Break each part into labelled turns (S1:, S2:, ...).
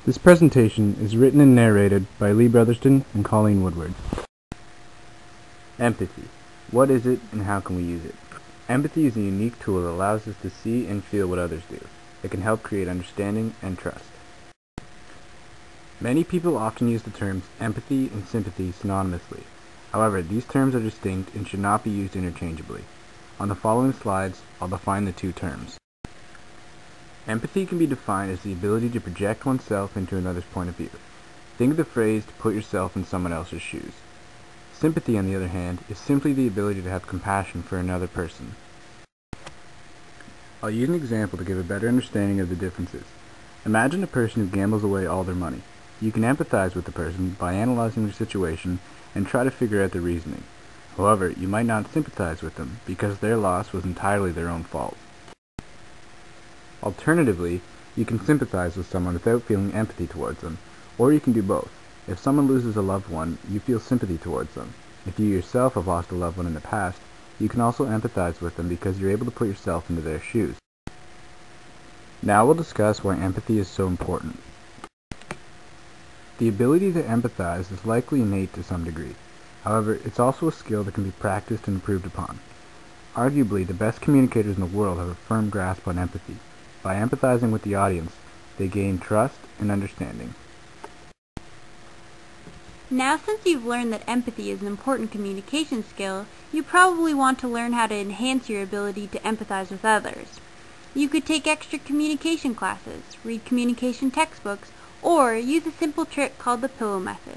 S1: This presentation is written and narrated by Lee Brotherston and Colleen Woodward. Empathy. What is it and how can we use it? Empathy is a unique tool that allows us to see and feel what others do. It can help create understanding and trust. Many people often use the terms empathy and sympathy synonymously. However, these terms are distinct and should not be used interchangeably. On the following slides, I'll define the two terms. Empathy can be defined as the ability to project oneself into another's point of view. Think of the phrase to put yourself in someone else's shoes. Sympathy, on the other hand, is simply the ability to have compassion for another person. I'll use an example to give a better understanding of the differences. Imagine a person who gambles away all their money. You can empathize with the person by analyzing their situation and try to figure out the reasoning. However, you might not sympathize with them because their loss was entirely their own fault. Alternatively, you can sympathize with someone without feeling empathy towards them, or you can do both. If someone loses a loved one, you feel sympathy towards them. If you yourself have lost a loved one in the past, you can also empathize with them because you're able to put yourself into their shoes. Now we'll discuss why empathy is so important. The ability to empathize is likely innate to some degree. However, it's also a skill that can be practiced and improved upon. Arguably, the best communicators in the world have a firm grasp on empathy. By empathizing with the audience, they gain trust and understanding.
S2: Now, since you've learned that empathy is an important communication skill, you probably want to learn how to enhance your ability to empathize with others. You could take extra communication classes, read communication textbooks, or use a simple trick called the pillow method.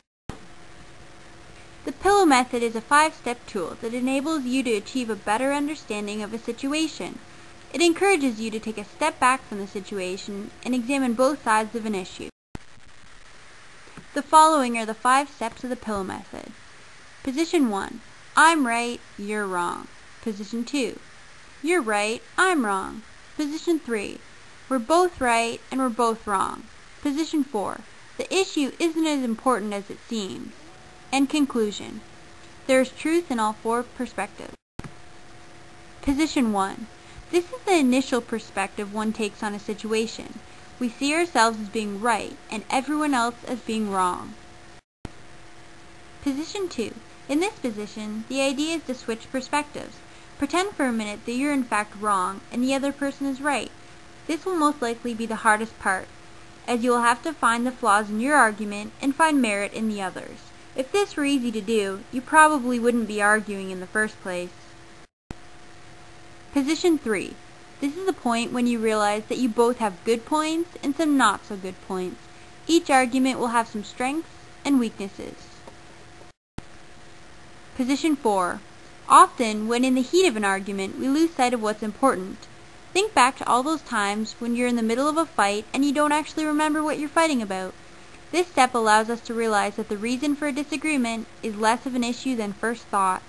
S2: The pillow method is a 5-step tool that enables you to achieve a better understanding of a situation. It encourages you to take a step back from the situation and examine both sides of an issue. The following are the 5 steps of the pillow method. Position 1. I'm right, you're wrong. Position 2. You're right, I'm wrong. Position 3. We're both right and we're both wrong. Position 4. The issue isn't as important as it seems. And conclusion. There is truth in all 4 perspectives. Position 1. This is the initial perspective one takes on a situation. We see ourselves as being right and everyone else as being wrong. Position 2. In this position, the idea is to switch perspectives. Pretend for a minute that you're in fact wrong and the other person is right. This will most likely be the hardest part, as you will have to find the flaws in your argument and find merit in the others. If this were easy to do, you probably wouldn't be arguing in the first place. Position 3. This is the point when you realize that you both have good points and some not so good points. Each argument will have some strengths and weaknesses. Position 4. Often, when in the heat of an argument, we lose sight of what's important. Think back to all those times when you're in the middle of a fight and you don't actually remember what you're fighting about. This step allows us to realize that the reason for a disagreement is less of an issue than first thought.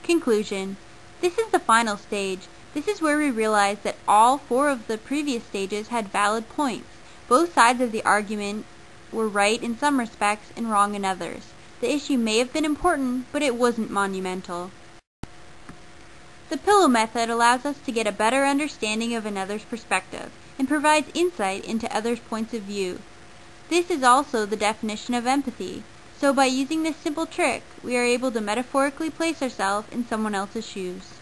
S2: Conclusion. This is the final stage. This is where we realize that all 4 of the previous stages had valid points. Both sides of the argument were right in some respects and wrong in others. The issue may have been important, but it wasn't monumental. The pillow method allows us to get a better understanding of another's perspective and provides insight into others' points of view. This is also the definition of empathy. So by using this simple trick, we are able to metaphorically place ourselves in someone else's shoes.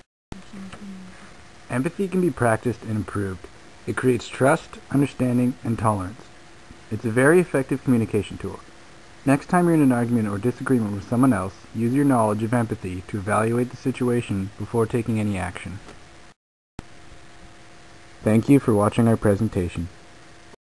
S1: Empathy can be practiced and improved. It creates trust, understanding, and tolerance. It's a very effective communication tool. Next time you're in an argument or disagreement with someone else, use your knowledge of empathy to evaluate the situation before taking any action. Thank you for watching our presentation.